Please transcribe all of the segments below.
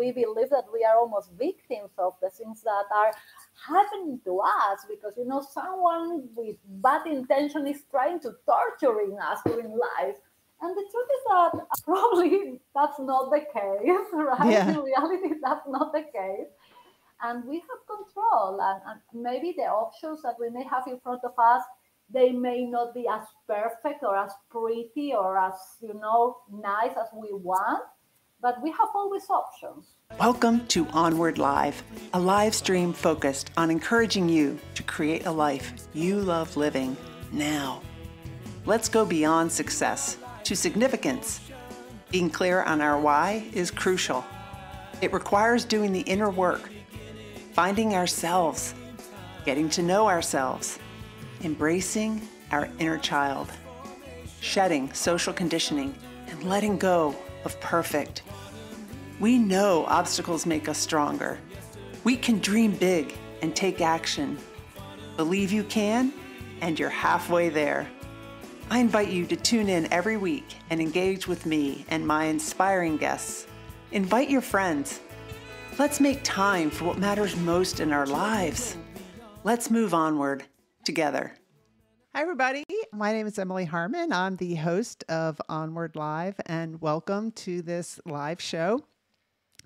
we believe that we are almost victims of the things that are happening to us because, someone with bad intention is trying to torturing us during life. And the truth is that probably that's not the case, right? Yeah. In reality, that's not the case. And we have control. And maybe the options that we may have in front of us, they may not be as perfect or as pretty or as, nice as we want, but we have always options. Welcome to Onward Live, a live stream focused on encouraging you to create a life you love living now. Let's go beyond success to significance. Being clear on our why is crucial. It requires doing the inner work, finding ourselves, getting to know ourselves, embracing our inner child, shedding social conditioning, and letting go of perfect. We know obstacles make us stronger. We can dream big and take action. Believe you can, and you're halfway there. I invite you to tune in every week and engage with me and my inspiring guests. Invite your friends. Let's make time for what matters most in our lives. Let's move onward together. Hi, everybody. My name is Emily Harmon. I'm the host of Onward Live, and welcome to this live show.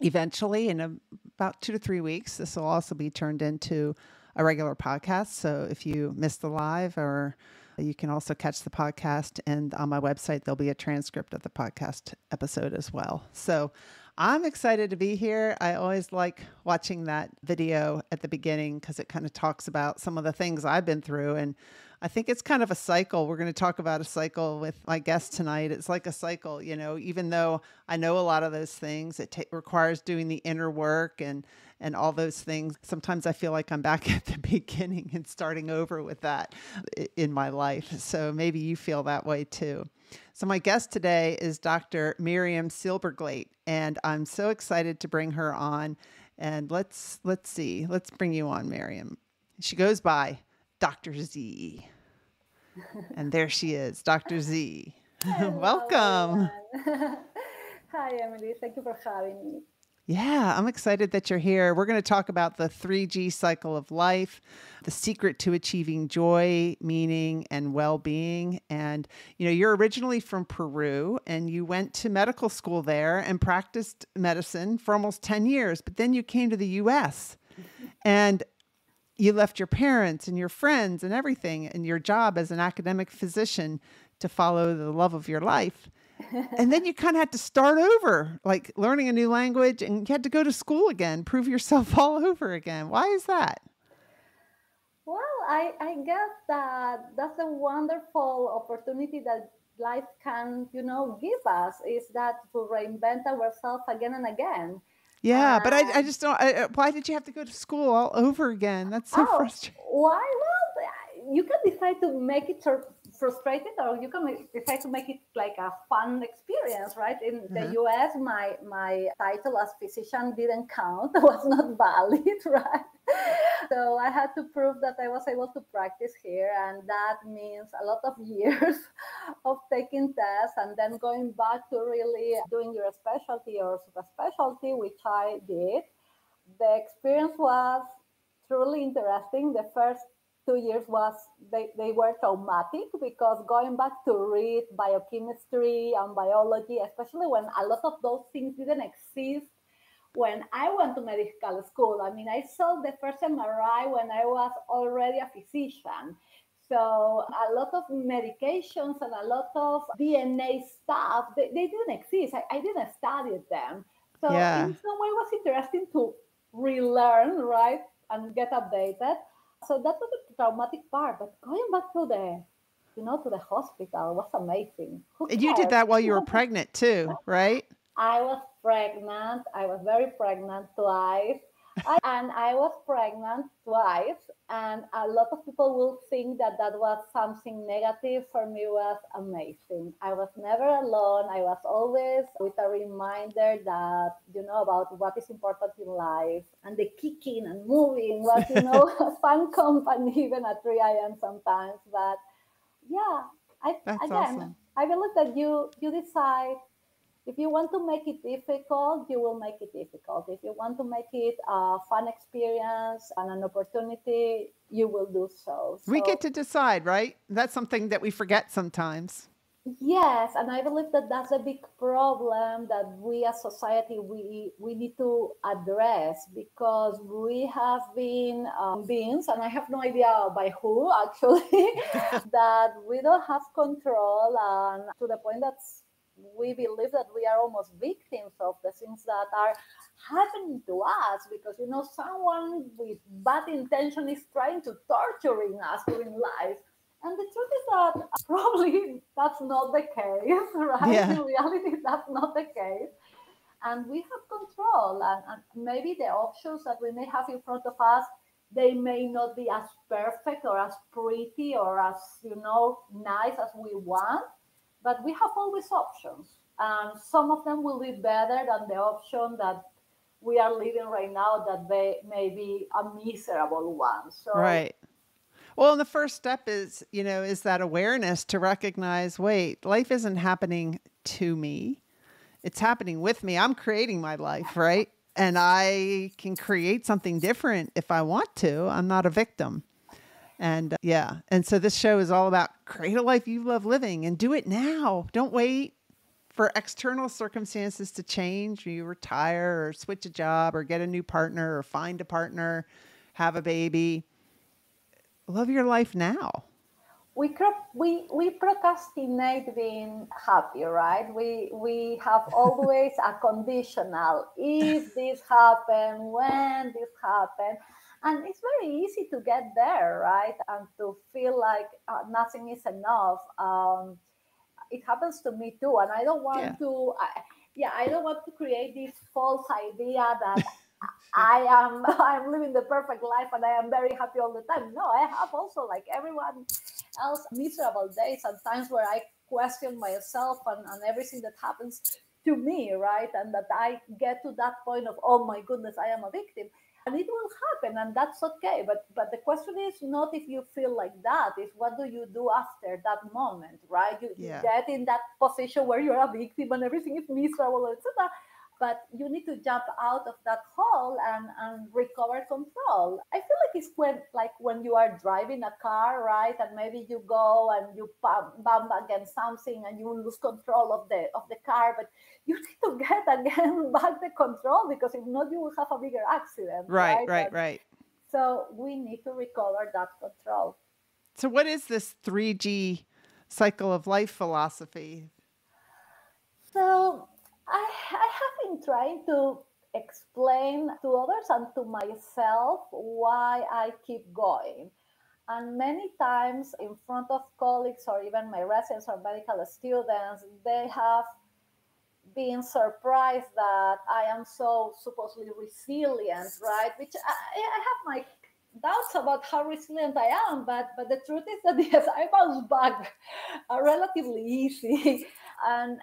Eventually, in about 2 to 3 weeks, this will also be turned into a regular podcast. So if you missed the live, or you can also catch the podcast, and on my website, there'll be a transcript of the podcast episode as well. So I'm excited to be here. I always like watching that video at the beginning because it kind of talks about some of the things I've been through. And I think it's kind of a cycle. We're going to talk about a cycle with my guest tonight. It's like a cycle, even though I know a lot of those things, it requires doing the inner work and all those things. Sometimes I feel like I'm back at the beginning and starting over with that in my life. So maybe you feel that way too. So my guest today is Dr. Miriam Silberglate, and I'm so excited to bring her on. And let's see. Let's bring you on, Miriam. She goes by Dr. Z. And there she is, Dr. Z. Welcome. Hi, Emily. Thank you for having me. Yeah, I'm excited that you're here. We're going to talk about the 3G cycle of life, the secret to achieving joy, meaning, and well-being. And, you're originally from Peru, and you went to medical school there and practiced medicine for almost 10 years. But then you came to the U.S. and you left your parents and your friends and everything and your job as an academic physician to follow the love of your life. And then you kind of had to start over, like learning a new language, and you had to go to school again, prove yourself all over again. Why is that? Well, I guess that that's a wonderful opportunity that life can, give us, is that to reinvent ourselves again and again. Yeah, but I just don't. Why did you have to go to school all over again? That's so frustrating. Why? Well, you can decide to make it frustrated, or you can decide to make it like a fun experience, right? In the US, my title as physician didn't count; it was not valid, right? So I had to prove that I was able to practice here, and that means a lot of years of taking tests and then going back to really doing your specialty or super specialty, which I did. The experience was truly interesting. The first 2 years they were traumatic because going back to read biochemistry and biology, especially when a lot of those things didn't exist when I went to medical school. I mean, I saw the first MRI when I was already a physician. So a lot of medications and a lot of DNA stuff, they didn't exist. I didn't study them. So in some way it was interesting to relearn, right, and get updated. So that was the traumatic part. But going back to the hospital was amazing. You did that while you were pregnant too, right? I was pregnant. I was very pregnant twice. And I was pregnant twice. And a lot of people will think that that was something negative. For me, it was amazing. I was never alone. I was always with a reminder that, about what is important in life. And the kicking and moving was, a fun company, even at 3 a.m. sometimes. But yeah, That's awesome. I believe that you decide If you want to make it difficult, you will make it difficult. If you want to make it a fun experience and an opportunity, you will do so. We So get to decide, right? That's something that we forget sometimes. yes, and I believe that that's a big problem that we as society we need to address, because we have been beings, and I have no idea by who actually, that we don't have control, and to the point that we believe that we are almost victims of the things that are happening to us, because someone with bad intention is trying to torturing us during life. And the truth is that probably that's not the case, right? Yeah. In reality, that's not the case. And we have control, and maybe the options that we may have in front of us, they may not be as perfect or as pretty or as, nice as we want, but we have always options. And some of them will be better than the option that we are living right now, that they may be a miserable one. So Right. Well, and the first step is, is that awareness to recognize, wait, life isn't happening to me. It's happening with me. I'm creating my life, right? And I can create something different if I want to. I'm not a victim. And yeah. And so this show is all about create a life you love living and do it now. Don't wait for external circumstances to change. You retire or switch a job or get a new partner or find a partner, have a baby. Love your life now. we procrastinate being happy, right? We have always a conditional, if this happen, when this happen, and it's very easy to get there, right? And to feel like nothing is enough. It happens to me too, and I don't Yeah. want to. I don't want to create this false idea that I am I'm living the perfect life and I am very happy all the time. No, I have also, like everyone else, miserable days and times where I question myself and everything that happens to me, right? And that I get to that point of, oh my goodness, I am a victim. And it will happen, and that's okay. But the question is not if you feel like that, is what do you do after that moment, right? You Yeah. get in that position where you're a victim and everything is miserable, etc, but you need to jump out of that hole and recover control. I feel like it's when you are driving a car, right? And maybe you go and you bump against something and you lose control of the car, but you need to get again back the control, because if not, you will have a bigger accident, Right, right? right, And right. so we need to recover that control. So what is this 3G cycle of life philosophy? So I have been trying to explain to others and to myself why I keep going. And many times in front of colleagues or even my residents or medical students, they have been surprised that I am so supposedly resilient, right? Which I have my doubts about how resilient I am, but the truth is that yes, I bounce back relatively easy, and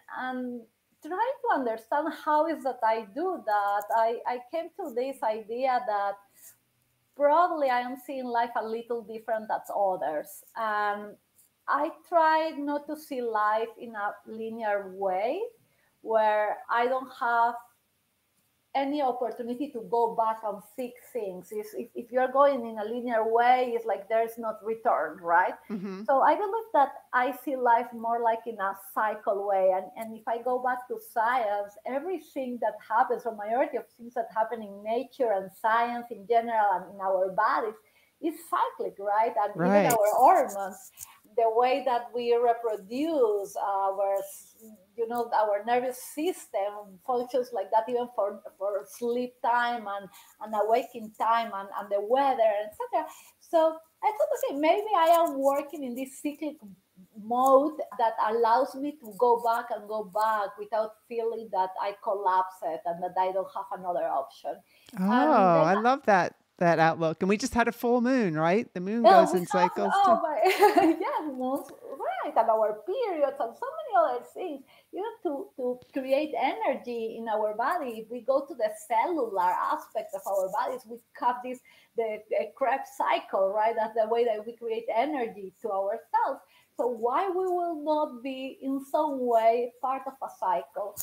trying to understand how is that I do that. I came to this idea that probably I am seeing life a little different than others. I try not to see life in a linear way where I don't have any opportunity to go back and fix things. If you're going in a linear way, it's like there's not return, right? Mm-hmm. So I believe that I see life more like in a cycle way. And if I go back to science, everything that happens, or majority of things that happen in nature and science in general and in our bodies, is cyclic, right? And even Right. our hormones, the way that we reproduce, our nervous system functions like that, even for sleep time and awakening time and the weather, etc. So I thought, okay, maybe I am working in this cyclic mode that allows me to go back and go back without feeling that I collapse it and that I don't have another option. And Oh, then I love that outlook. And we just had a full moon, right? The moon oh, goes we in have, cycles too. oh my, yes, moons, right, and our periods and so many other things. To create energy in our body, if we go to the cellular aspect of our bodies, we have the Krebs cycle, right? That's the way that we create energy to ourselves. So why we will not be in some way part of a cycle?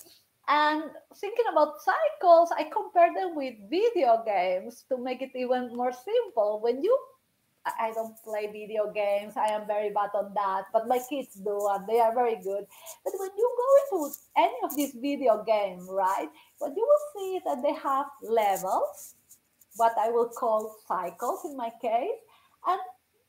And thinking about cycles, I compare them with video games to make it even more simple. When you I don't play video games. I am very bad on that, but my kids do, and they are very good. But when you go into any of these video games, right, what you will see is that they have levels, what I will call cycles in my case. And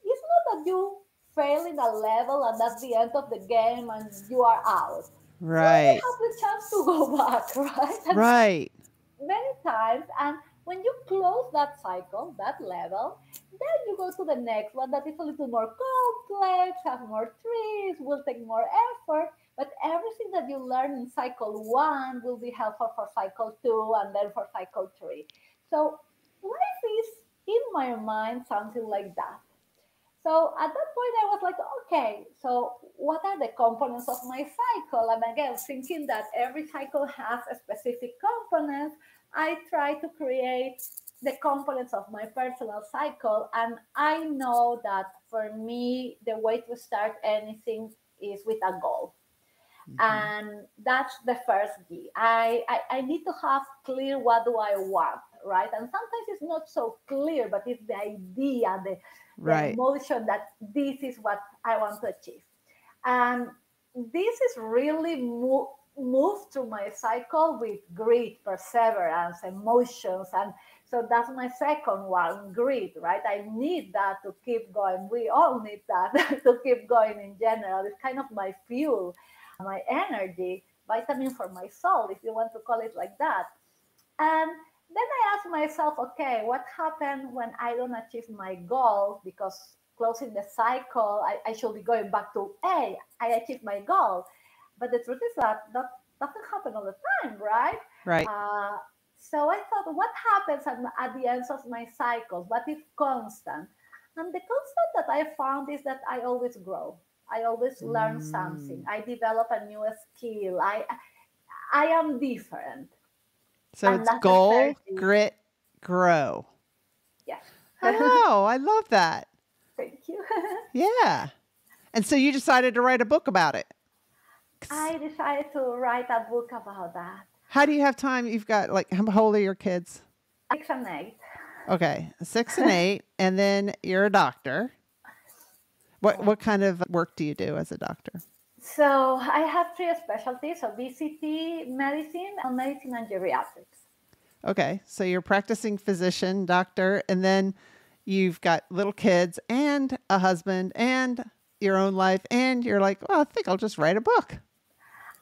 it's not that you fail in a level and that's the end of the game and you are out. You always Right. have the chance to go back, right? And Right. many times. And when you close that cycle, that level, then you go to the next one that is a little more complex, have more trees, will take more effort. But everything that you learn in cycle one will be helpful for cycle two and then for cycle three. So life is, in my mind, something like that. So at that point, I was like, okay, so what are the components of my cycle? And again, thinking that every cycle has a specific component, I try to create the components of my personal cycle. And I know that for me, the way to start anything is with a goal. Mhm. And that's the first key. I need to have clear what do I want, right? And sometimes it's not so clear, but it's the idea, the Right. emotion that this is what I want to achieve. And this is really moved through my cycle with grit, perseverance, emotions. And so that's my second one, grit, right? I need that to keep going. We all need that to keep going in general. It's kind of my fuel, my energy, vitamin for my soul, if you want to call it like that. And then I ask myself, okay, what happened when I don't achieve my goal? Because closing the cycle, I should be going back to, hey, I achieved my goal. But the truth is that that doesn't happen all the time, right? Right. Uh, so I thought, what happens at the ends of my cycles? What is constant? And the constant that I found is that I always grow. I always learn something. Mm. I develop a new skill. I am different. So And it's that's the third goal, key. grit, grow. Yes. Oh, I love that. Thank you. Yeah. And so you decided to write a book about it. I decided to write a book about that. How do you have time? You've got like, how old are your kids? 6 and 8. Okay, 6 and 8, and then you're a doctor. Yeah. What kind of work do you do as a doctor? So I have three specialties: obesity, medicine, and geriatrics. Okay, so you're a practicing physician, doctor, and then you've got little kids and a husband and your own life, and you're like, well, I think I'll just write a book.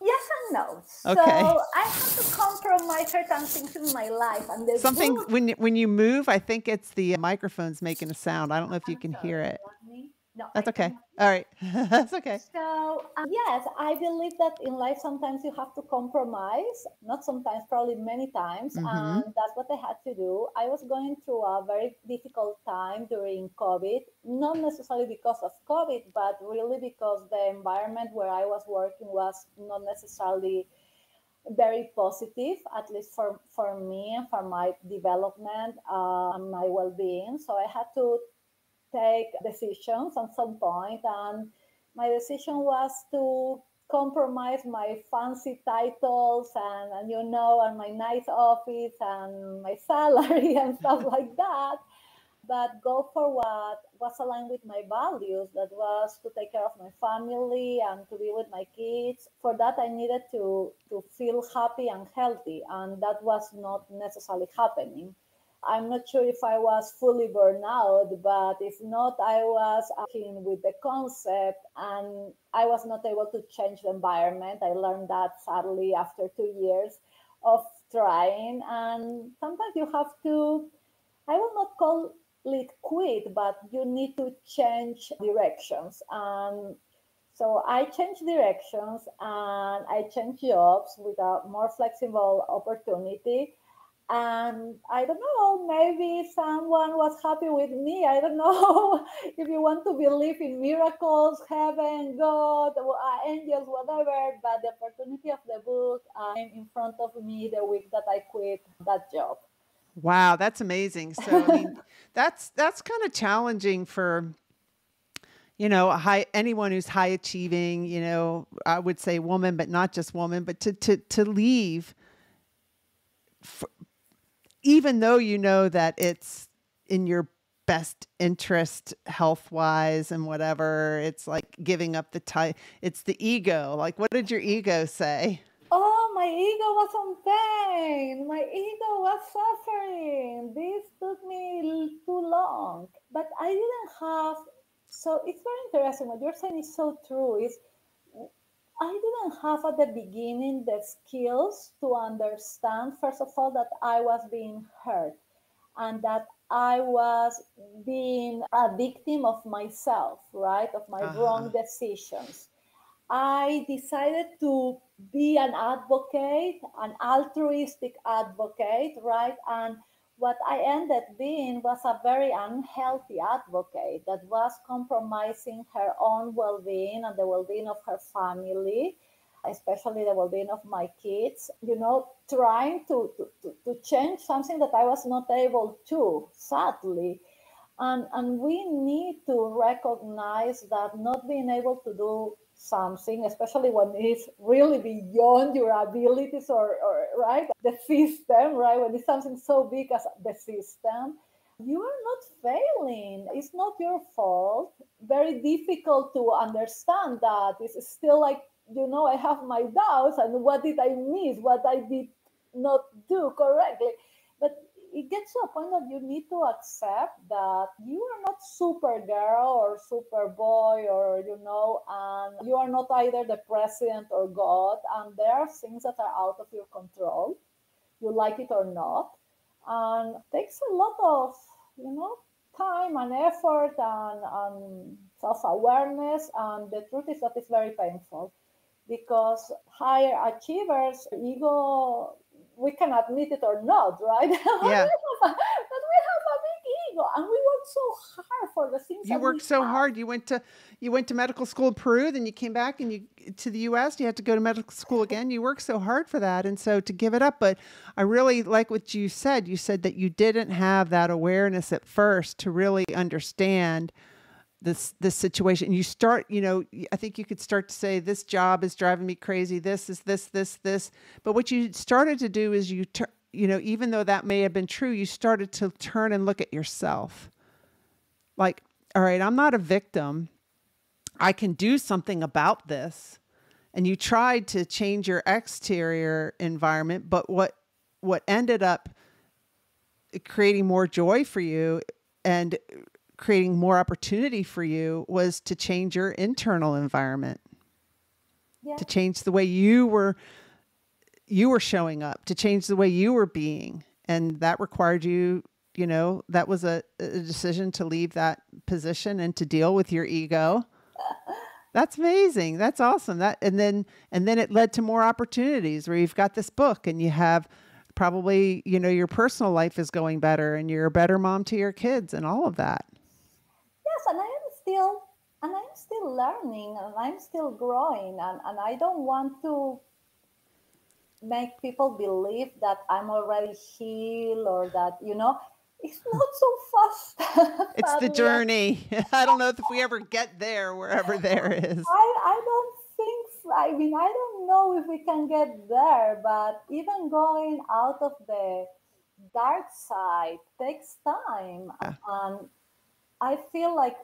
Yes and no. Okay. So I have to compromise certain things in my life, and the Something book. when you move, I think it's the microphone's making a sound. I don't know if you I'm can sorry. hear it. Let me. No, I That's okay. cannot. All right. That's okay. So, yes, I believe that in life sometimes you have to compromise, not sometimes, probably many times. Mm-hmm. And that's what I had to do. I was going through a very difficult time during COVID, not necessarily because of COVID, but really because the environment where I was working was not necessarily very positive, at least for me and for my development and my well being. So I had to take decisions at some point, and my decision was to compromise my fancy titles and my nice office and my salary and stuff like that, but go for what was aligned with my values, that was to take care of my family and to be with my kids. For that, I needed to feel happy and healthy, and that was not necessarily happening. I'm not sure if I was fully burned out, but if not, I was working with the concept and I was not able to change the environment. I learned that sadly after 2 years of trying. And sometimes you have to, I will not call it quit, but you need to change directions. And so I changed directions and I changed jobs with a more flexible opportunity. And I don't know, maybe someone was happy with me. I don't know if you want to believe in miracles, heaven, God, angels, whatever. But the opportunity of the book came in front of me the week that I quit that job. Wow, that's amazing. So I mean, that's kind of challenging for anyone who's high achieving, I would say woman, but not just woman, but to leave, even though you know that it's in your best interest health wise and whatever, it's like giving up it's the ego. Like, what did your ego say? Oh, my ego was on pain. My ego was suffering. This took me too long. But I didn't have, so it's very interesting. What you're saying is so true. I didn't have at the beginning the skills to understand, first of all, that I was being hurt and that I was being a victim of myself, right? Of my wrong decisions. I decided to be an advocate, an altruistic advocate, right? And what I ended being was a very unhealthy advocate that was compromising her own well being and the well being of her family, especially the well being of my kids, trying to change something that I was not able to, sadly. And we need to recognize that not being able to do something, especially when it's really beyond your abilities or right, the system, right, when it's something so big as the system, you are not failing. It's not your fault. Very difficult to understand that. It's still like, I have my doubts and what did I miss, what I did not do correctly. But it gets to a point that you need to accept that you are not Supergirl or Superboy, or and you are not either the president or God, and there are things that are out of your control, you like it or not, and it takes a lot of time and effort and self-awareness, and the truth is that it's very painful because higher achievers ego, we can admit it or not, right? Yeah. But we have a big ego, and we work so hard for the things. You worked so hard. You went to medical school in Peru, then you came back and to the U.S. You had to go to medical school again. You worked so hard for that, and so to give it up. But I really like what you said. You said that you didn't have that awareness at first to really understand this situation. You start, I think you could start to say, this job is driving me crazy. This is this. But what you started to do is even though that may have been true, you started to turn and look at yourself. Like, all right, I'm not a victim. I can do something about this. And you tried to change your exterior environment, but what ended up creating more joy for you and creating more opportunity for you was to change your internal environment. Yeah. To change the way you were showing up, to change the way you were being. And that required you, that was a decision to leave that position and to deal with your ego. That's amazing. That's awesome. And then it led to more opportunities where you've got this book and you have probably, your personal life is going better and you're a better mom to your kids and all of that. Yes, and I am still learning and I'm still growing, and I don't want to make people believe that I'm already healed or that, it's not so fast. It's the journey. I don't know if we ever get there, wherever there is. I don't think, I don't know if we can get there, but even going out of the dark side takes time. Yeah. And I feel like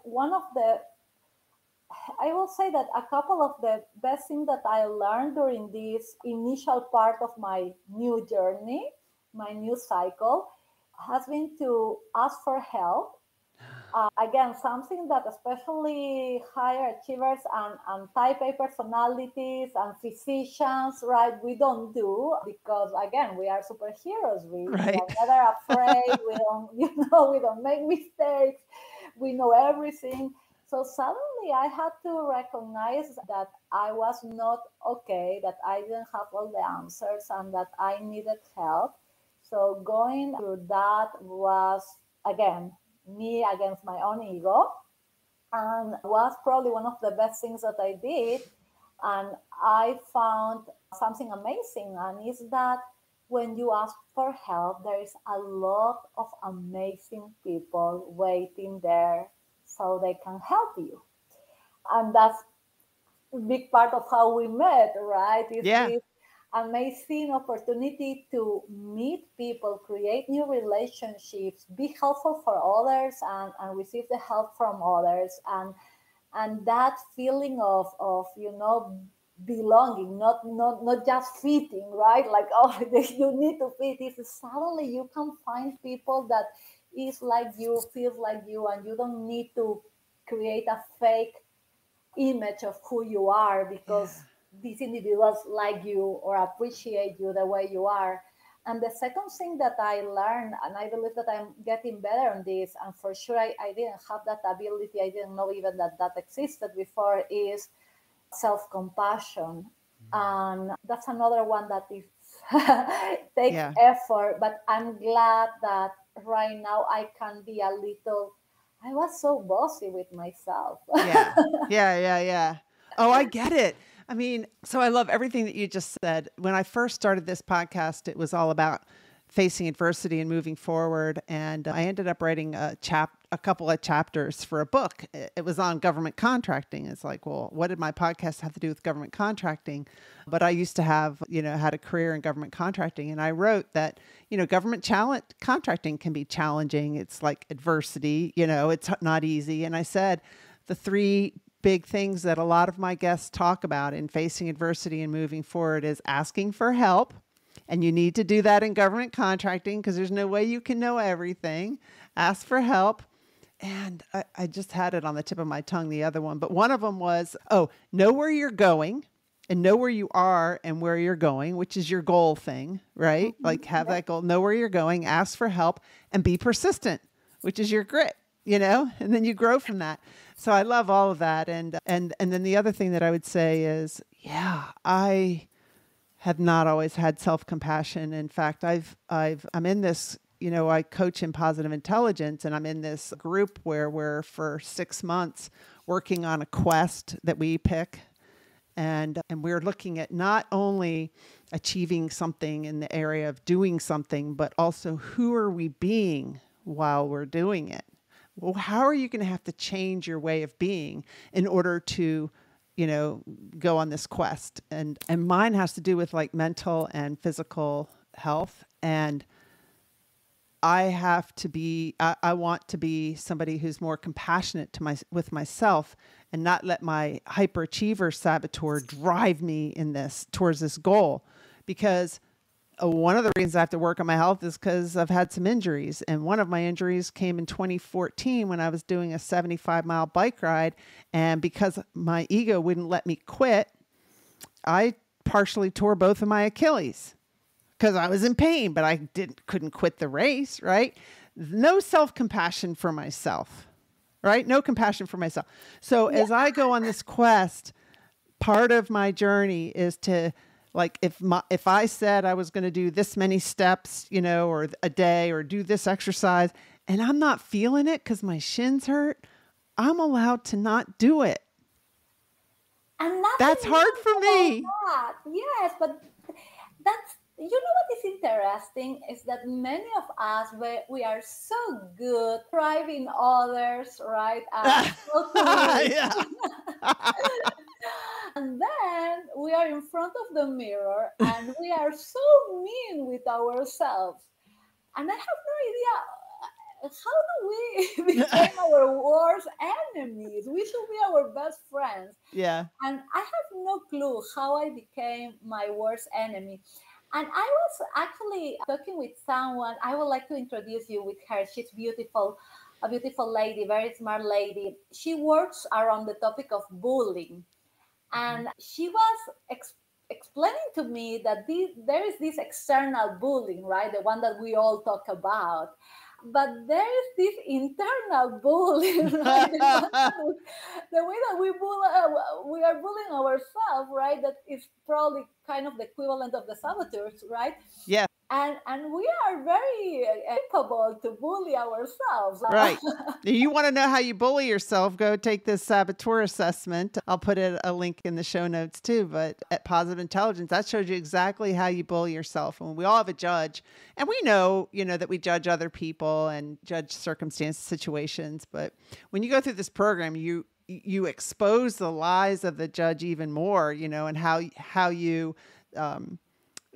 I will say that a couple of the best things that I learned during this initial part of my new journey, my new cycle, has been to ask for help. Again, something that especially higher achievers and type A personalities and physicians, right, we don't do, because again, we are superheroes. We are never afraid. We don't, we don't make mistakes. We know everything. So suddenly I had to recognize that I was not okay, that I didn't have all the answers and that I needed help. So going through that was, again, me against my own ego, and was probably one of the best things that I did. And I found something amazing, and is that when you ask for help, there is a lot of amazing people waiting there so they can help you. And that's a big part of how we met, right? Is Yeah. this amazing opportunity to meet people, create new relationships, be helpful for others, and receive the help from others. And that feeling of belonging, not just fitting, right? Like, oh, you need to fit. Is suddenly you can find people that is like you, feels like you, and you don't need to create a fake image of who you are, Yeah. because these individuals like you or appreciate you the way you are. And the second thing that I learned, and I believe that I'm getting better on this, and for sure I didn't have that ability, I didn't know even that existed before, is self-compassion. And that's another one that is takes Yeah. effort, but I'm glad that right now I can be a little, I was so bossy with myself. Yeah. Yeah. Yeah. Yeah. Oh, I get it. I mean, so I love everything that you just said. When I first started this podcast, it was all about facing adversity and moving forward. And I ended up writing a couple of chapters for a book. It was on government contracting. It's like, well, what did my podcast have to do with government contracting? But I used to have, had a career in government contracting. And I wrote that, government contracting can be challenging. It's like adversity, it's not easy. And I said the three big things that a lot of my guests talk about in facing adversity and moving forward is asking for help. And you need to do that in government contracting because there's no way you can know everything. Ask for help. And I just had it on the tip of my tongue, the other one. But one of them was, know where you're going and know where you are and where you're going, which is your goal thing, right? Mm-hmm. Like have that goal, know where you're going, ask for help, and be persistent, which is your grit, and then you grow from that. So I love all of that. And then the other thing that I would say is, I have not always had self-compassion. In fact, I'm in this, I coach in positive intelligence, and I'm in this group where we're for 6 months working on a quest that we pick. And we're looking at not only achieving something in the area of doing something, but also who are we being while we're doing it? Well, how are you going to have to change your way of being in order to go on this quest? And mine has to do with like mental and physical health. And I want to be somebody who's more compassionate with myself and not let my hyperachiever saboteur drive me towards this goal. Because one of the reasons I have to work on my health is because I've had some injuries. And one of my injuries came in 2014 when I was doing a 75-mile bike ride. And because my ego wouldn't let me quit, I partially tore both of my Achilles because I was in pain, but I couldn't quit the race, right? No self-compassion for myself, right? No compassion for myself. So as I go on this quest, part of my journey is to, like, if I said I was going to do this many steps, or a day, or do this exercise, and I'm not feeling it because my shins hurt, I'm allowed to not do it. And that's hard for me. That. Yes, but that's, what is interesting is that many of us, we are so good driving others, right? And then we are in front of the mirror and we are so mean with ourselves. And I have no idea, how do we become our worst enemies? We should be our best friends. Yeah. And I have no clue how I became my worst enemy. And I was actually talking with someone. I would like to introduce you with her. She's beautiful, a beautiful lady, very smart lady. She works around the topic of bullying. And she was explaining to me that there is this external bullying, right? The one that we all talk about. But there is this internal bullying, right? The way that we are bullying ourselves, right? That is probably kind of the equivalent of the saboteurs, right? Yeah. And we are very capable to bully ourselves. Right. You want to know how you bully yourself, go take this saboteur assessment. I'll put a link in the show notes too, but at Positive Intelligence, that shows you exactly how you bully yourself. And we all have a judge, and we know, that we judge other people and judge circumstances, situations. But when you go through this program, you you expose the lies of the judge even more, and how you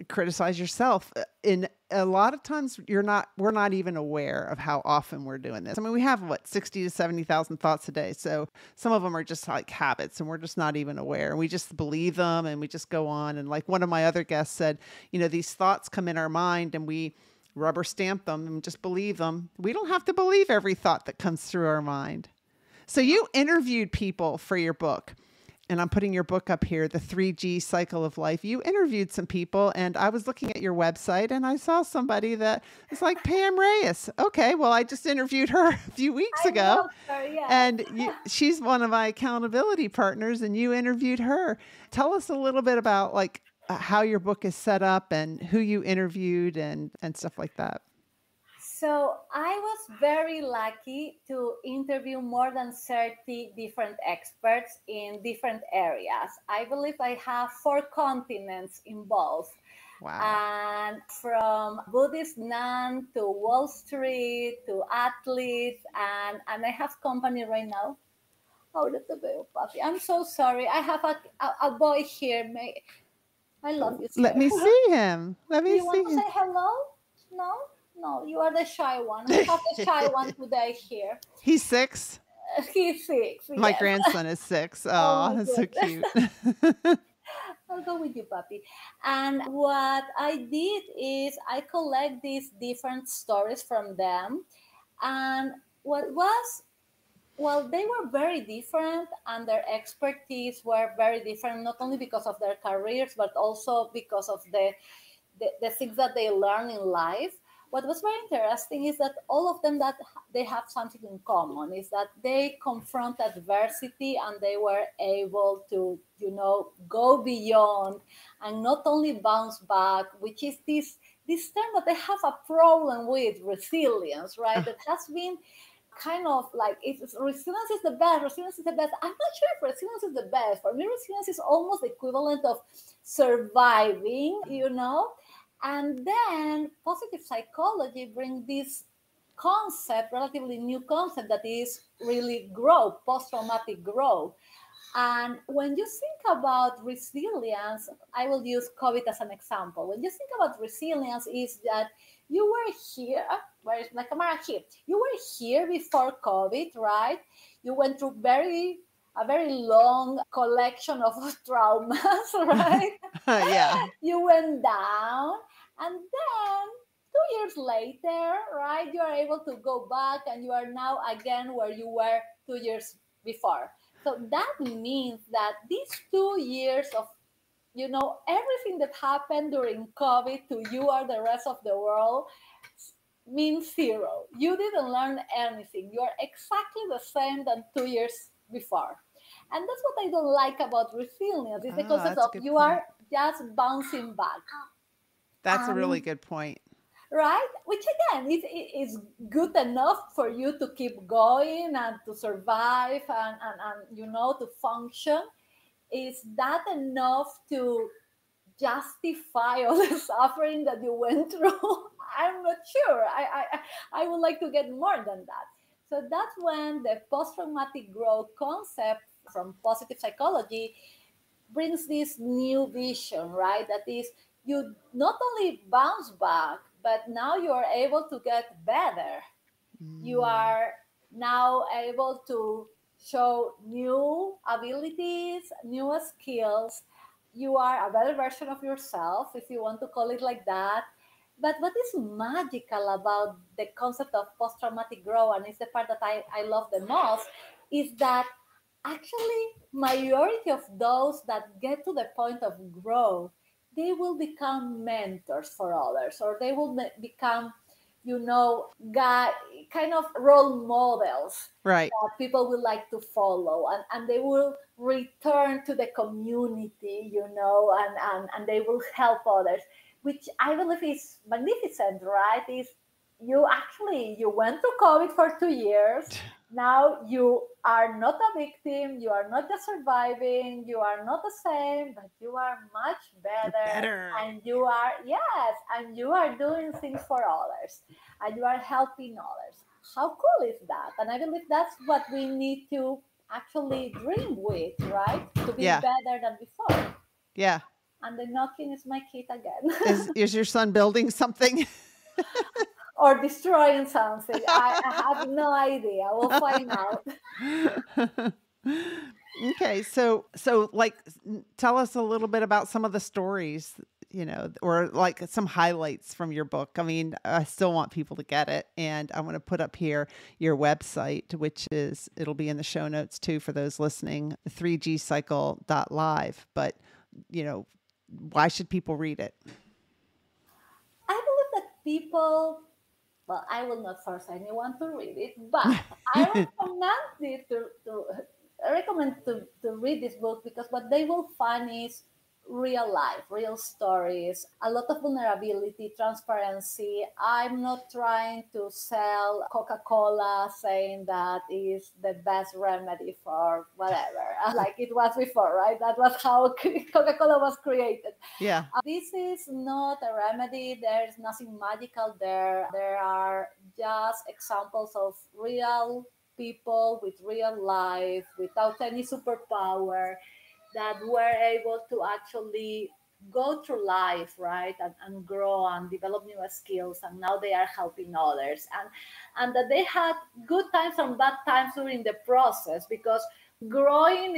criticize yourself. In a lot of times we're not even aware of how often we're doing this. I mean, we have 60 to 70,000 thoughts a day. So some of them are just like habits and we're just not even aware, and we just believe them and we just go on. And like one of my other guests said, these thoughts come in our mind and we rubber stamp them and just believe them. We don't have to believe every thought that comes through our mind. So you interviewed people for your book. And I'm putting your book up here, The 3G Cycle of Life. You interviewed some people, and I was looking at your website, and I saw somebody that is like Pam Reyes. Okay, well, I just interviewed her a few weeks ago. Love her, yeah. And she's one of my accountability partners, and you interviewed her. Tell us a little bit about like how your book is set up and who you interviewed and stuff like that. So I was very lucky to interview more than 30 different experts in different areas. I believe I have 4 continents involved. Wow. And from Buddhist nun to Wall Street to athletes, and I have company right now. Oh, that's a little puppy. I'm so sorry. I have a boy here. I love you, sir. Let me see him. Let me you see want to him. say hello? No, you are the shy one. I have the shy one today here. He's 6? He's 6. My yes. grandson is 6. Oh, that's so cute. I'll go with you, puppy. And what I did is I collect these different stories from them. And well, they were very different and their expertise were very different, not only because of their careers, but also because of the things that they learn in life. What was very interesting is that all of them, that they have something in common, is that they confront adversity and they were able to, go beyond and not only bounce back, which is this term that they have a problem with, resilience, right? That has been kind of like, resilience is the best. I'm not sure if resilience is the best. For me, resilience is almost the equivalent of surviving, And then positive psychology brings this concept, relatively new concept, that is really growth, post-traumatic growth. And when you think about resilience, I will use COVID as an example. When you think about resilience, is that you were here, where is my camera here? You were here before COVID, right? You went through a very long collection of traumas, right? Yeah. You went down, and then 2 years later, right, you are able to go back and you are now again where you were 2 years before. So that means that these 2 years of, everything that happened during COVID to you or the rest of the world means 0. You didn't learn anything. You are exactly the same than 2 years before. And that's what I don't like about resilience. It's the concept of you are just bouncing back. That's a really good point. Right? Which again is good enough for you to keep going and to survive and to function. Is that enough to justify all the suffering that you went through? I'm not sure. I would like to get more than that. So that's when the post-traumatic growth concept from positive psychology brings this new vision, right? That is, you not only bounce back, but now you are able to get better. You are now able to show new abilities, new skills. You are a better version of yourself, if you want to call it like that. But what is magical about the concept of post-traumatic growth, and it's the part that I love the most, is that actually majority of those that get to the point of growth, they will become mentors for others, or they will become, kind of role models, right, that people will like to follow, and they will return to the community, and they will help others, which I believe is magnificent, right? Is you went through COVID for 2 years. Now you are not a victim. You are not just surviving. You are not the same, but you are much better. And you are doing things for others, and you are helping others. How cool is that? And I believe that's what we need to actually dream with, right? To be Yeah. better than before. Yeah. And the knocking is my kid again. Is your son building something? Or destroying something. I have no idea. We'll find out. Okay, so like tell us a little bit about some of the stories, or like some highlights from your book. I mean, I still want people to get it, and I want to put up here your website, which it'll be in the show notes too for those listening, 3gcycle.live. But, why should people read it? I believe that people, well, I will not force anyone to read it, but I recommend to read this book, because what they will find is real life, real stories, a lot of vulnerability, transparency. I'm not trying to sell Coca-Cola saying that is the best remedy for whatever, like it was before, right? That was how Coca-Cola was created. Yeah. This is not a remedy. There's nothing magical there. There are just examples of real people with real life, without any superpower, that were able to actually go through life, right, and grow and develop new skills, and now they are helping others, and that they had good times and bad times during the process, because growing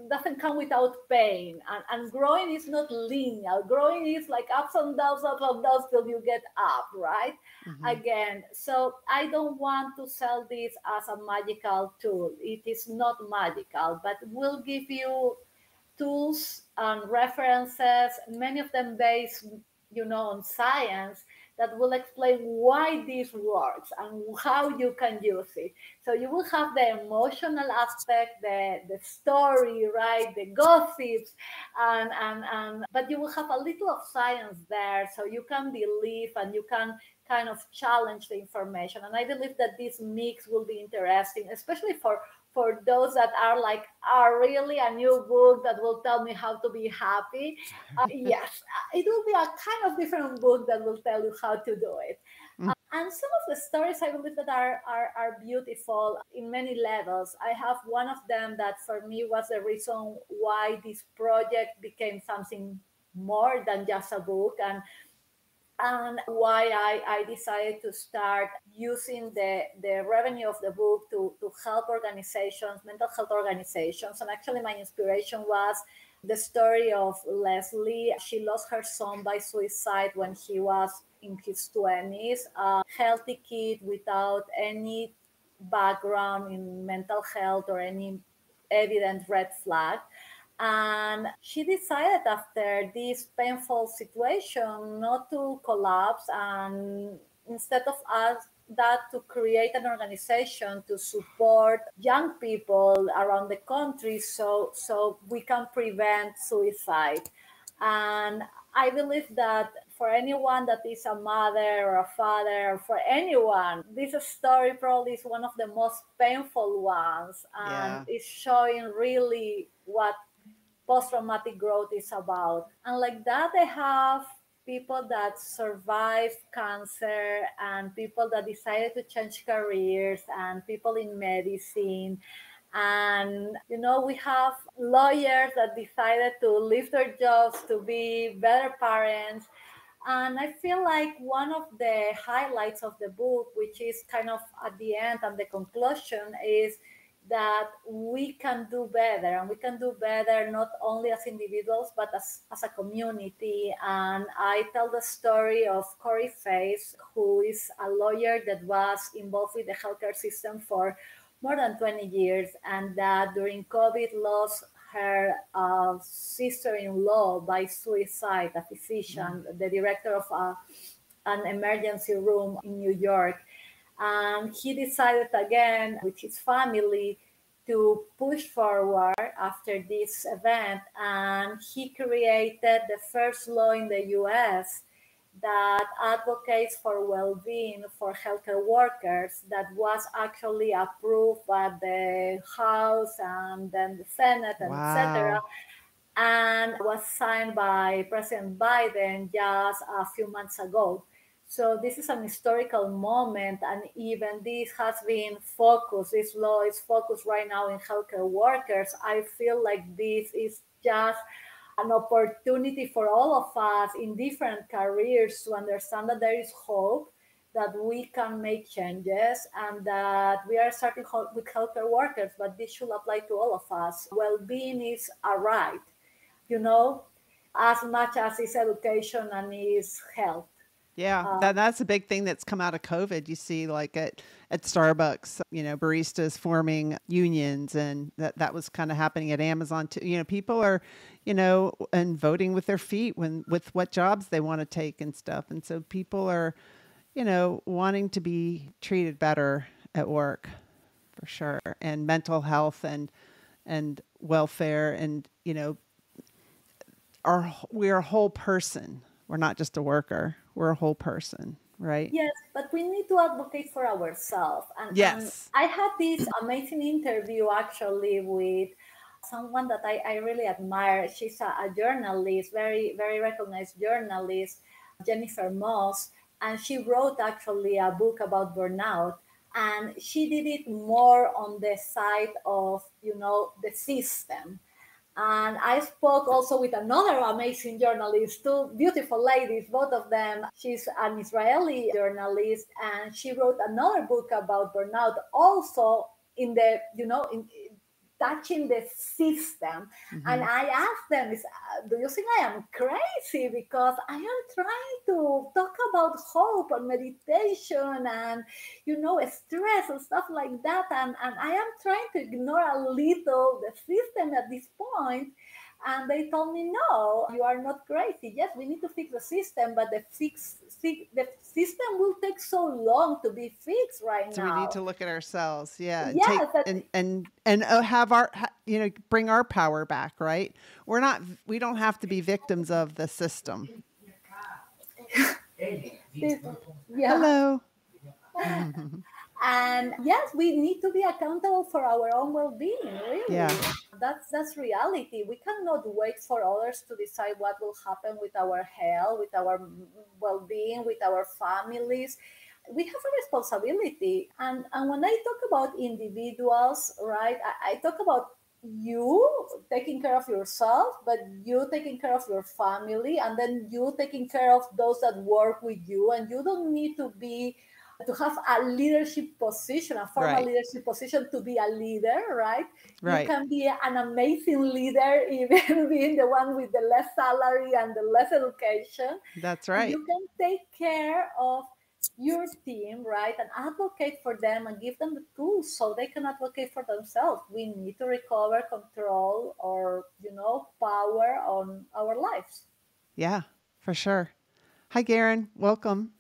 doesn't come without pain, and growing is not linear. Growing is like ups and downs till you get up, right? Mm-hmm. Again, so I don't want to sell this as a magical tool. It is not magical, but will give you tools and references, many of them based, on science, that will explain why this works and how you can use it. So you will have the emotional aspect, the story, right, the gossips, and but you will have a little of science there, so you can believe and you can kind of challenge the information. And I believe that this mix will be interesting, especially for those that are really a new book that will tell me how to be happy. Yes, it will be a kind of different book that will tell you how to do it. And some of the stories I believe that are beautiful in many levels. I have one of them that for me was the reason why this project became something more than just a book, and why I decided to start using the revenue of the book to help organizations, mental health organizations. And actually my inspiration was the story of Leslie. She lost her son by suicide when he was in his 20s, a healthy kid without any background in mental health or any evident red flag. And she decided after this painful situation not to collapse, and instead of us that to create an organization to support young people around the country, so we can prevent suicide. And I believe that for anyone that is a mother or a father, or for anyone, this story probably is one of the most painful ones, and is showing really what post-traumatic growth is about. And like that, I have people that survive cancer, and people that decided to change careers, and people in medicine. And we have lawyers that decided to leave their jobs to be better parents. And I feel like one of the highlights of the book, which is kind of at the end and the conclusion, is that we can do better, and we can do better not only as individuals but as a community. And I tell the story of Corey Face, who is a lawyer that was involved with the healthcare system for more than 20 years, and that during COVID lost her sister-in-law by suicide, a physician, the director of an emergency room in New York. And he decided again with his family to push forward after this event. And he created the first law in the US that advocates for well-being for healthcare workers, that was actually approved by the House and then the Senate, and etc., and was signed by President Biden just a few months ago. So this is an historical moment, and even this has been focused, this law is focused right now in healthcare workers. I feel like this is just an opportunity for all of us in different careers to understand that there is hope, that we can make changes, and that we are starting with healthcare workers, but this should apply to all of us. Well-being is a right, you know, as much as is education and is health. Yeah, that's a big thing that's come out of COVID. You see, like at Starbucks, baristas forming unions, and that was kind of happening at Amazon too. People are, and voting with their feet with what jobs they want to take and stuff. And so people are, wanting to be treated better at work, for sure, and mental health and welfare, and we're a whole person. We're not just a worker. We're a whole person, right? Yes, but we need to advocate for ourselves. Yes. And I had this amazing interview actually with someone that I really admire. She's a journalist, very, very recognized journalist, Jennifer Moss. And she wrote actually a book about burnout. And she did it more on the side of, the system. And I spoke also with another amazing journalist, two beautiful ladies, both of them. She's an Israeli journalist, and she wrote another book about burnout, also in the, in touching the system. Mm-hmm. And I asked them, do you think I am crazy? Because I am trying to talk about hope and meditation and, stress and stuff like that. And I am trying to ignore a little the system at this point. And they told me, no, you are not crazy. Yes, we need to fix the system, but the system will take so long to be fixed right now. So we need to look at ourselves, yeah, and have our, bring our power back, right? We don't have to be victims of the system. Hello. And yes, we need to be accountable for our own well-being, really. Yeah. That's reality. We cannot wait for others to decide what will happen with our health, with our well-being, with our families. We have a responsibility. And when I talk about individuals, right, I talk about you taking care of yourself, but you taking care of your family, and then you taking care of those that work with you. And you don't need to have a leadership position, a formal leadership position to be a leader, right? You can be an amazing leader, even being the one with the less salary and the less education. That's right. You can take care of your team, right? And advocate for them and give them the tools so they can advocate for themselves. We need to recover control or, power on our lives. Yeah, for sure. Hi, Garen. Welcome.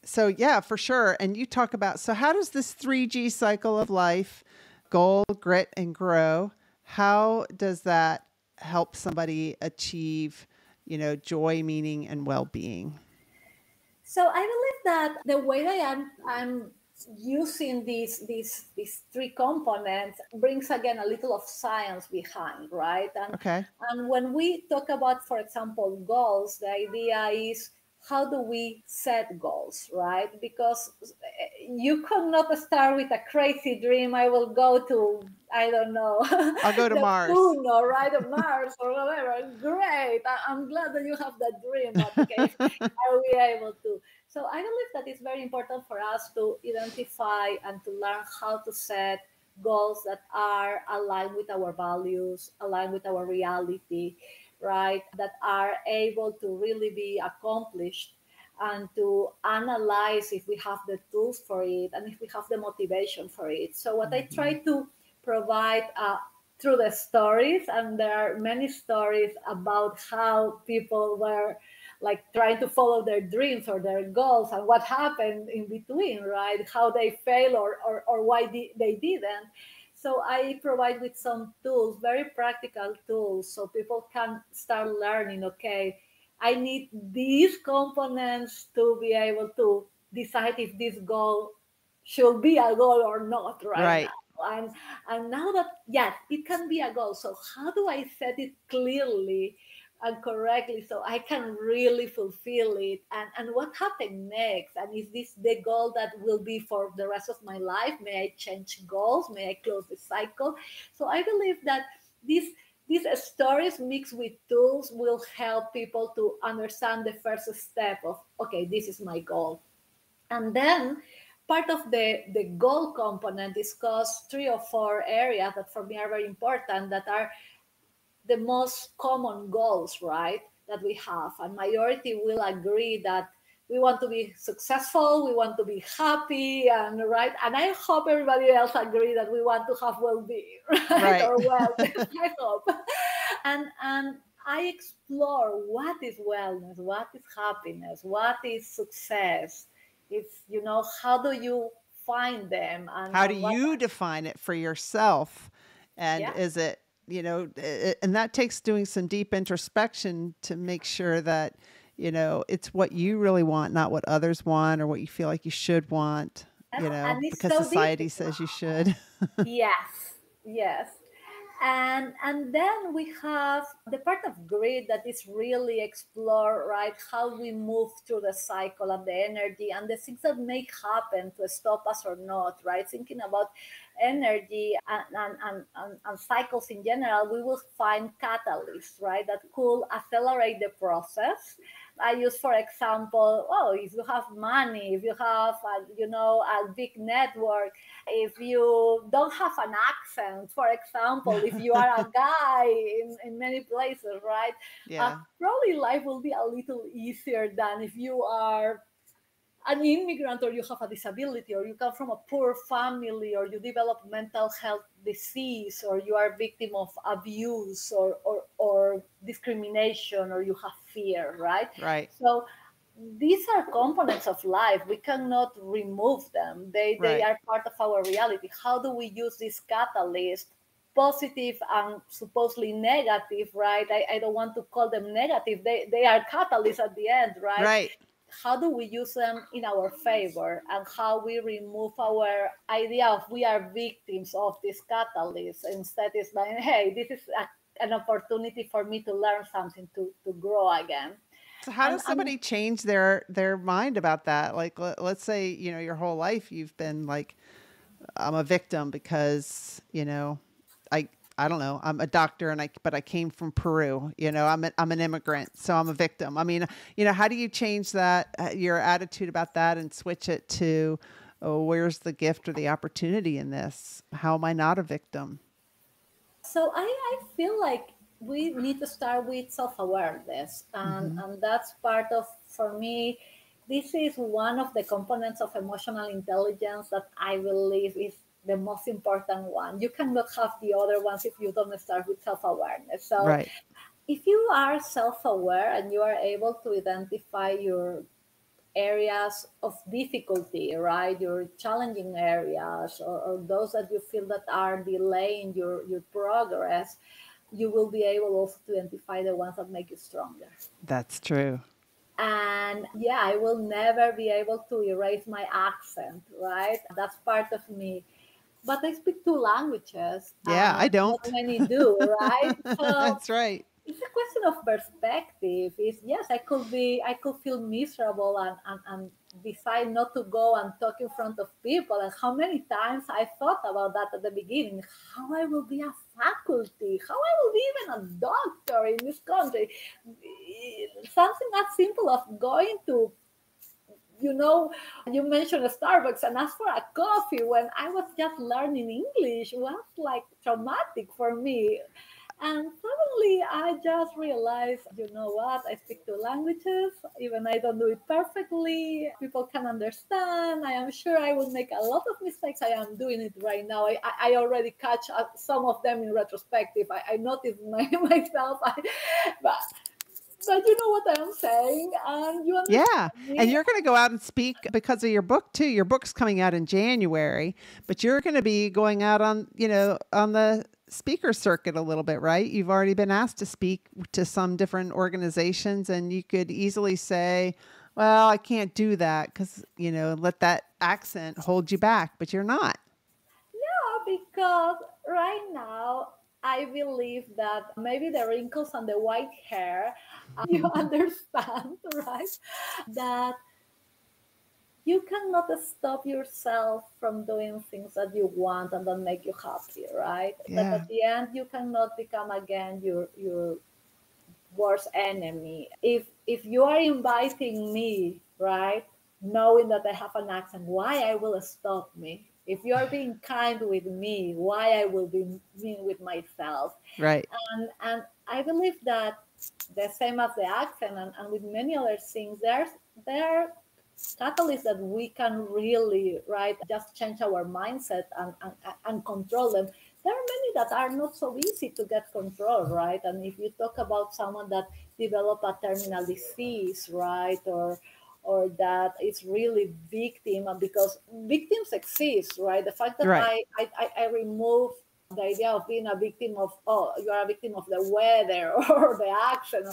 So yeah, for sure. And you talk about, so how does this 3G cycle of life, goal, grit, and grow, how does that help somebody achieve, joy, meaning, and well-being? So I believe that the way that I'm using these three components brings again a little of science behind, right? And when we talk about, for example, goals, the idea is, how do we set goals, right? Because you cannot start with a crazy dream. I will go to, I don't know. I'll go to Mars. Puno, right? Or Mars or whatever. Great. I'm glad that you have that dream. But okay, are we able to? So I believe that it's very important for us to identify and to learn how to set goals that are aligned with our values, aligned with our reality, right? That are able to really be accomplished, and to analyze if we have the tools for it and if we have the motivation for it. So what I try to provide through the stories, and there are many stories about how people were like trying to follow their dreams or their goals and what happened in between, right? How they failed or why they didn't. So I provide with some tools, very practical tools, so people can start learning, okay, I need these components to be able to decide if this goal should be a goal or not, right? Now. And now that, yes, it can be a goal. So how do I set it clearly? and correctly, so I can really fulfill it. And what happened next? And is this the goal that will be for the rest of my life? May I change goals? May I close the cycle? So I believe that these stories mixed with tools will help people to understand the first step of, okay, this is my goal. And then part of the goal component is cause 3 or 4 areas that for me are very important, that are the most common goals, right, that we have. And majority will agree that we want to be successful, we want to be happy, and right. And I hope everybody else agree that we want to have well-being, right? Or wellness. I hope. And I explore what is wellness, what is happiness, what is success. It's, how do you find them, and How do what, you define it for yourself? And yeah. is it, and that takes doing some deep introspection to make sure that, it's what you really want, not what others want or what you feel like you should want, And it's because so society difficult. says you should. Yes. And then we have the part of grit that is really explore, right, how we move through the cycle and the energy and the things that may happen to stop us or not, right? Thinking about energy and cycles in general, we will find catalysts, right, that could accelerate the process. I use, for example, if you have money, if you have, a big network, if you don't have an accent, for example, if you are a guy in many places, right? Yeah. Probably life will be a little easier than if you are an immigrant, or you have a disability, or you come from a poor family, or you develop mental health disease, or you are a victim of abuse or discrimination, or you have fear, right? Right. So these are components of life. We cannot remove them. They Right. are part of our reality. How do we use this catalyst, positive and supposedly negative, right? I don't want to call them negative. They are catalysts at the end, right? Right. How do we use them in our favor, and how we remove our idea of we are victims of this catalyst? Instead, it's like, hey, this is an opportunity for me to learn something, to grow again. So how And does somebody change their mind about that? Like, let's say, your whole life you've been like, I'm a victim because, I don't know, I'm a doctor but I came from Peru, I'm an immigrant, so I'm a victim. I mean, how do you change that, your attitude about that, and switch it to, oh, where's the gift or the opportunity in this? How am I not a victim? so I feel like we need to start with self-awareness, and that's part of, for me, this is one of the components of emotional intelligence that I believe is the most important one. You cannot have the other ones if you don't start with self-awareness. So Right. if you are self-aware and you are able to identify your areas of difficulty, right, your challenging areas, or those that you feel that are delaying your progress, you will be able also to identify the ones that make you stronger. That's true. And yeah, I will never be able to erase my accent, right? That's part of me. But I speak 2 languages, Yeah, I and not don't. many do, right? So That's right. it's a question of perspective. Is yes, I could feel miserable and decide not to go and talk in front of people. And how many times I thought about that at the beginning, how I will be a faculty, how I will be even a doctor in this country. Something as simple as going to, you mentioned Starbucks and ask for a coffee when I was just learning English was like traumatic for me. And suddenly I just realized, you know what? I speak 2 languages, even I don't do it perfectly. People can understand. I am sure I will make a lot of mistakes. I am doing it right now. I already catch some of them in retrospective. I noticed myself. But you know what I'm saying, and you understand Yeah. And me. you're going to go out and speak because of your book too. Your book's coming out in January, but you're going to be going out on, on the speaker circuit a little bit, right? You've already been asked to speak to some different organizations, and you could easily say, well, I can't do that because, let that accent hold you back, but you're not. Yeah, because right now I believe that maybe the wrinkles and the white hair, you understand, right? That you cannot stop yourself from doing things that you want and that make you happy, right? But Yeah. at the end, you cannot become again your worst enemy. If you are inviting me, right, knowing that I have an accent, why I will stop me? If you are being kind with me, why I will be mean with myself? Right. And I believe that the same as the accent and with many other things, there are catalysts that we can really, right, just change our mindset and control them. There are many that are not so easy to get control, right? And if you talk about someone that develop a terminal disease, right, or that is really victim, and because victims exist, right? The fact that Right. I remove the idea of being a victim of, oh, you are a victim of the weather or the action,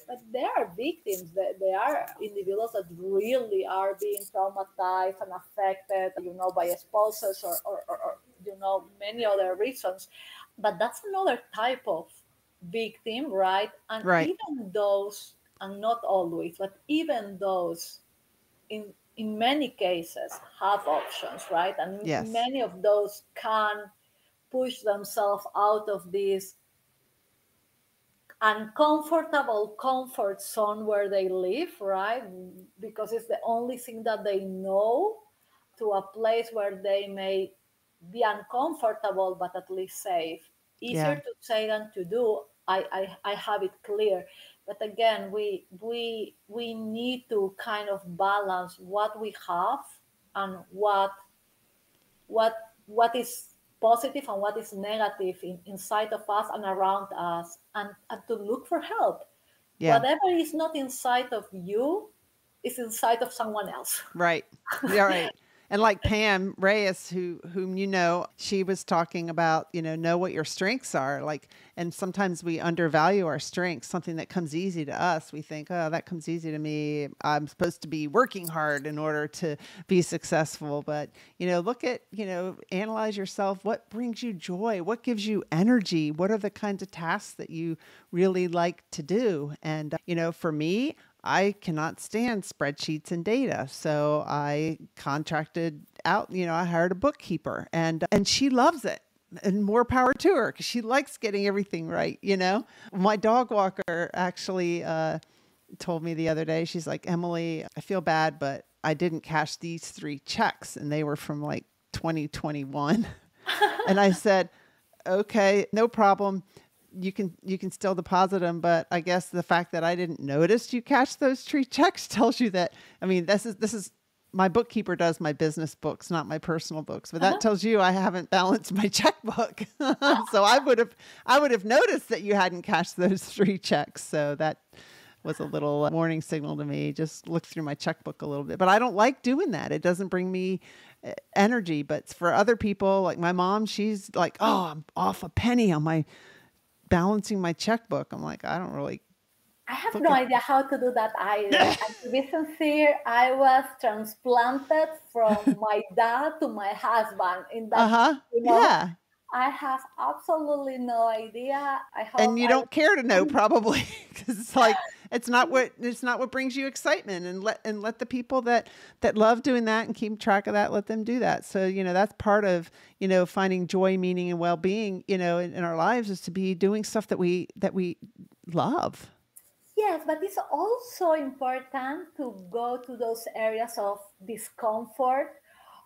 but they are victims. They are individuals that really are being traumatized and affected, by spouses or many other reasons. But that's another type of victim, right? And Right. even those, and not always, but even those in many cases have options, right? And Yes. many of those can push themselves out of this uncomfortable comfort zone where they live, right? Because it's the only thing that they know, to a place where they may be uncomfortable but at least safe. Easier Yeah. to say than to do. I have it clear. But again, we need to kind of balance what we have and what what is positive and what is negative inside of us and around us, and to look for help. Yeah. Whatever is not inside of you is inside of someone else. Right. Yeah, right. And like Pam Reyes, whom you know, she was talking about, know what your strengths are. Like, and sometimes we undervalue our strengths, something that comes easy to us. We think, oh, that comes easy to me. I'm supposed to be working hard in order to be successful. But, look at, analyze yourself. What brings you joy? What gives you energy? What are the kinds of tasks that you really like to do? And, for me, I cannot stand spreadsheets and data. So I contracted out, I hired a bookkeeper, and she loves it. And more power to her because she likes getting everything right. My dog walker actually told me the other day, she's like, Emily, I feel bad, but I didn't cash these 3 checks and they were from like 2021. And I said, okay, no problem. You can still deposit them, but I guess the fact that I didn't notice you cashed those 3 checks tells you that, I mean, this is my bookkeeper does my business books, not my personal books, but that tells you I haven't balanced my checkbook. So I would have noticed that you hadn't cashed those 3 checks. So that was a little warning signal to me. Just look through my checkbook a little bit, but I don't like doing that. It doesn't bring me energy. But for other people, like my mom, she's like, oh, I'm off a penny on my balancing my checkbook. I'm like, I don't really I have look no at. idea how to do that either. And to be sincere, I was transplanted from my dad to my husband in that, Uh-huh. you know, Yeah. I have absolutely no idea. I hope And you I don't care to know probably because it's like it's not what brings you excitement, and let the people that love doing that and keep track of that, let them do that. So, that's part of, finding joy, meaning, and well-being, in our lives, is to be doing stuff that we love. Yes, but it's also important to go to those areas of discomfort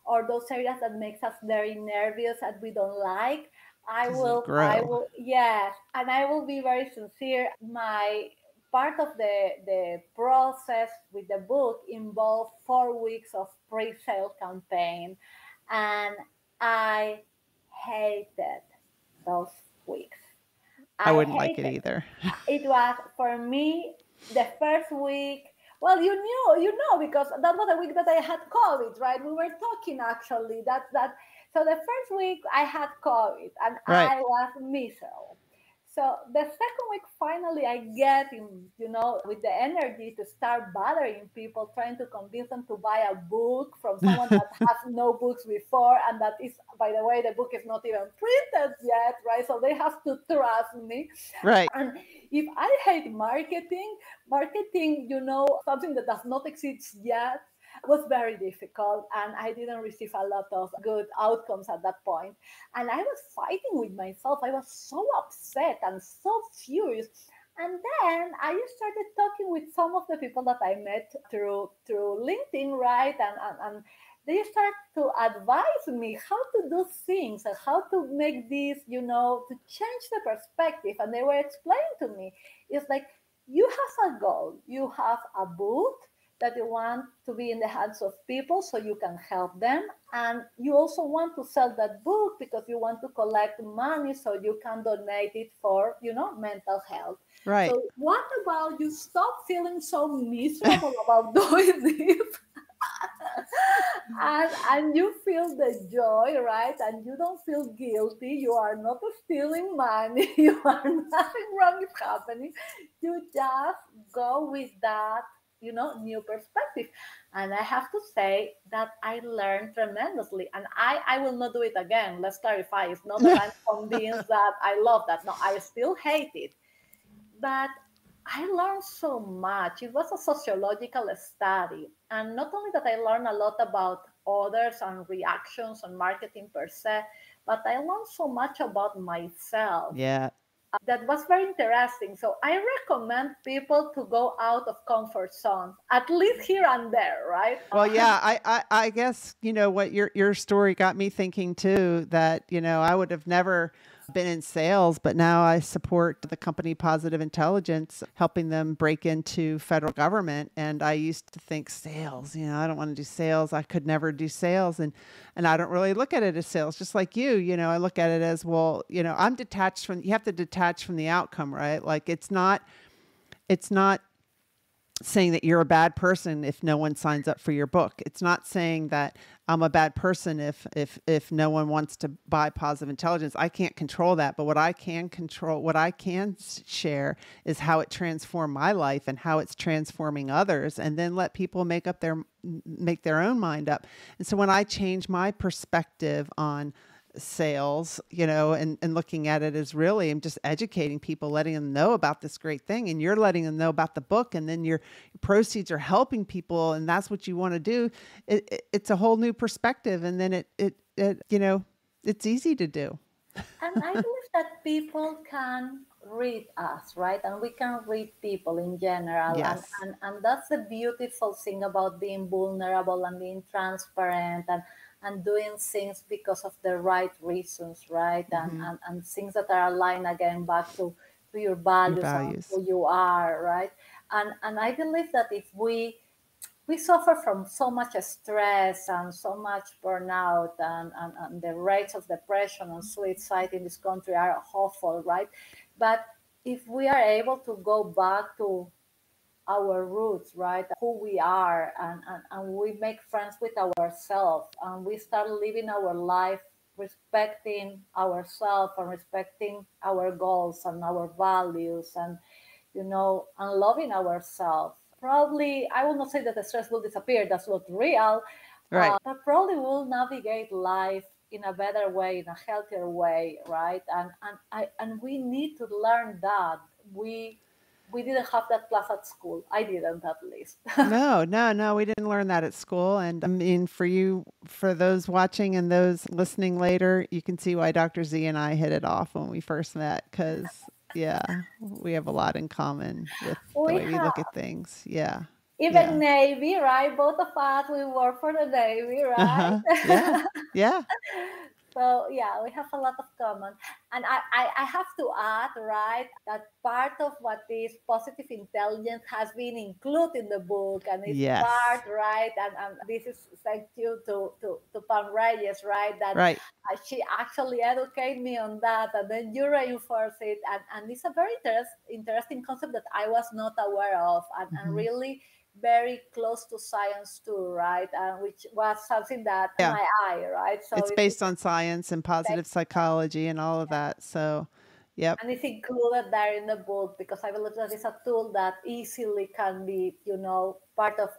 or those areas that makes us very nervous that we don't like. Because it'll I grow. will, yes, and I will be very sincere. My part of the process with the book involved 4 weeks of pre-sale campaign, and I hated those weeks. I I wouldn't like it hated either. it was for me the first week. Well, you know, because that was the week that I had COVID, right? We were talking actually. So the first week I had COVID and Right. I was miserable. So the second week, finally, I get in, with the energy to start bothering people, trying to convince them to buy a book from someone that has no books before. And that is, by the way, the book is not even printed yet, right? So they have to trust me. Right. And if I hate marketing, something that does not exist yet, was very difficult, and I didn't receive a lot of good outcomes at that point. And I was fighting with myself. I was so upset and so furious. And then I started talking with some of the people that I met through LinkedIn, right? And they started to advise me how to do things and how to make this, to change the perspective. And they were explaining to me, it's like, you have a goal, you have a book that you want to be in the hands of people so you can help them. And you also want to sell that book because you want to collect money so you can donate it for, mental health. Right. So what about you stop feeling so miserable about doing this? and you feel the joy, right? And you don't feel guilty. You are not stealing money. You are nothing wrong is happening. You just go with that new perspective. And I have to say that I learned tremendously, and I will not do it again. Let's clarify. It's not that I'm convinced that I love that. No, I still hate it, but I learned so much. It was a sociological study, and not only that I learned a lot about others and reactions and marketing per se, but I learned so much about myself. Yeah. That was very interesting. So I recommend people to go out of comfort zones, at least here and there, right? Well, yeah, I guess, what your story got me thinking too, that, I would have never been in sales, but now I support the company Positive Intelligence, helping them break into federal government. And I used to think sales, I don't want to do sales. I could never do sales. And I don't really look at it as sales, just like you, I look at it as, well, I'm detached from, you have to detach from the outcome, right? Like it's not saying that you're a bad person if no one signs up for your book. It's not saying that I'm a bad person if no one wants to buy Positive Intelligence. I can't control that, but what I can control, what I can share is how it transformed my life and how it's transforming others, and then let people make their own mind up. And so when I change my perspective on sales, and looking at it as really, I'm just educating people, letting them know about this great thing, and you're letting them know about the book, and then your proceeds are helping people, and that's what you want to do. It's a whole new perspective, and then it's easy to do. And I believe that people can read us, right? And we can read people in general. Yes. And that's the beautiful thing about being vulnerable and being transparent and doing things because of the right reasons, right? Mm-hmm. And things that are aligned again back to your values and who you are, right? And I believe that if we suffer from so much stress and so much burnout, and the rates of depression and suicide in this country are awful, right? But if we are able to go back to our roots, right? Who we are, and we make friends with ourselves, and we start living our life respecting ourselves and respecting our goals and our values, and and loving ourselves. Probably, I will not say that the stress will disappear. That's not real. Right. But probably we'll navigate life in a better way, in a healthier way, right? And we need to learn that. We didn't have that class at school. I didn't, at least. No, we didn't learn that at school. And I mean, for those watching and those listening later, you can see why Dr. Z and I hit it off when we first met, because yeah, we have a lot in common with the way we look at things. Yeah. Even Navy, right? Both of us, we work for the Navy, right? Yeah. So yeah, we have a lot of common. And I have to add, right, that part of what is positive intelligence has been included in the book, and it's part, right? And this is thank you to Pam Reyes, right? That she actually educated me on that, and then you reinforce it. And it's a very interesting concept that I was not aware of, and really very close to science too, right? Which was something that my eye, right? So it's based on science and positive psychology and all of that. So Yep. And it's included there in the book because I believe that it's a tool that easily can be, part of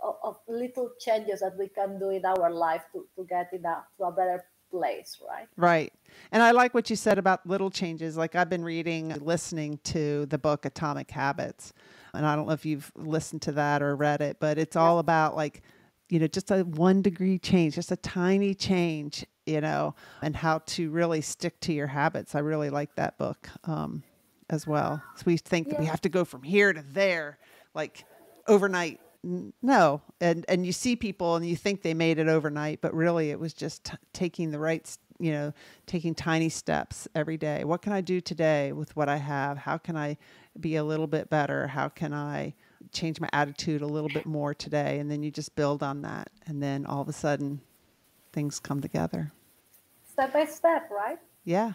little changes that we can do in our life to get to a better place, right? Right. And I like what you said about little changes. Like I've been listening to the book Atomic Habits. And I don't know if you've listened to that or read it, but it's all about like, just a 1 degree change, just a tiny change, and how to really stick to your habits. I really like that book as well. So we think that we have to go from here to there, like overnight. No. And you see people and you think they made it overnight, but really it was just taking the right, taking tiny steps every day. What can I do today with what I have? How can I be a little bit better? How can I change my attitude a little bit more today? And then you just build on that. And then all of a sudden things come together. Step by step, right? Yeah.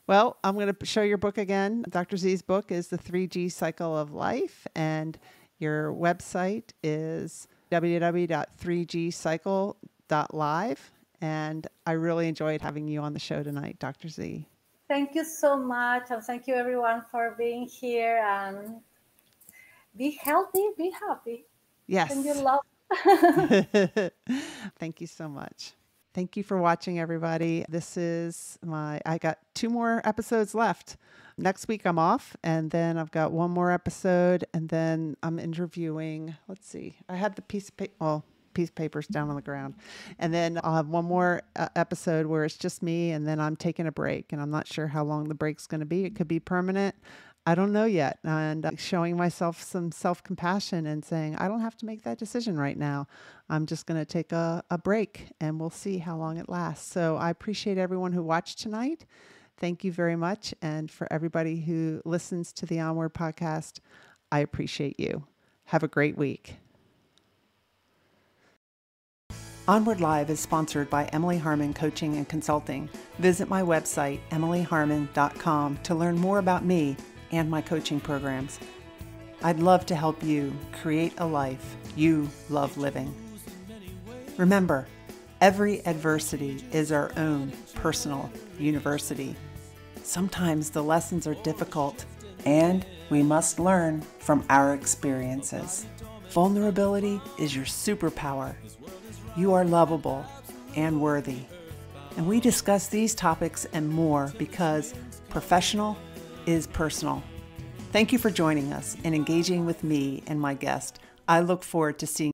Well, I'm going to show your book again. Dr. Z's book is The 3G Cycle of Life. And your website is www.3gcycle.live. And I really enjoyed having you on the show tonight, Dr. Z. Thank you so much. And thank you everyone for being here. And be healthy, be happy. Yes. And you love. Thank you so much. Thank you for watching, everybody. I got 2 more episodes left. Next week I'm off, and then I've got 1 more episode, and then I'm interviewing, let's see, I had the piece of paper's down on the ground. And then I'll have 1 more episode where it's just me, and then I'm taking a break, and I'm not sure how long the break's going to be. It could be permanent. I don't know yet. And showing myself some self-compassion and saying, I don't have to make that decision right now. I'm just going to take a break, and we'll see how long it lasts. So I appreciate everyone who watched tonight. Thank you very much. And for everybody who listens to the Onward podcast, I appreciate you. Have a great week. Onward Live is sponsored by Emily Harmon Coaching and Consulting. Visit my website, emilyharmon.com, to learn more about me and my coaching programs. I'd love to help you create a life you love living. Remember, every adversity is our own personal university. Sometimes the lessons are difficult, and we must learn from our experiences. Vulnerability is your superpower. You are lovable and worthy. And we discuss these topics and more because professional is personal. Thank you for joining us and engaging with me and my guest. I look forward to seeing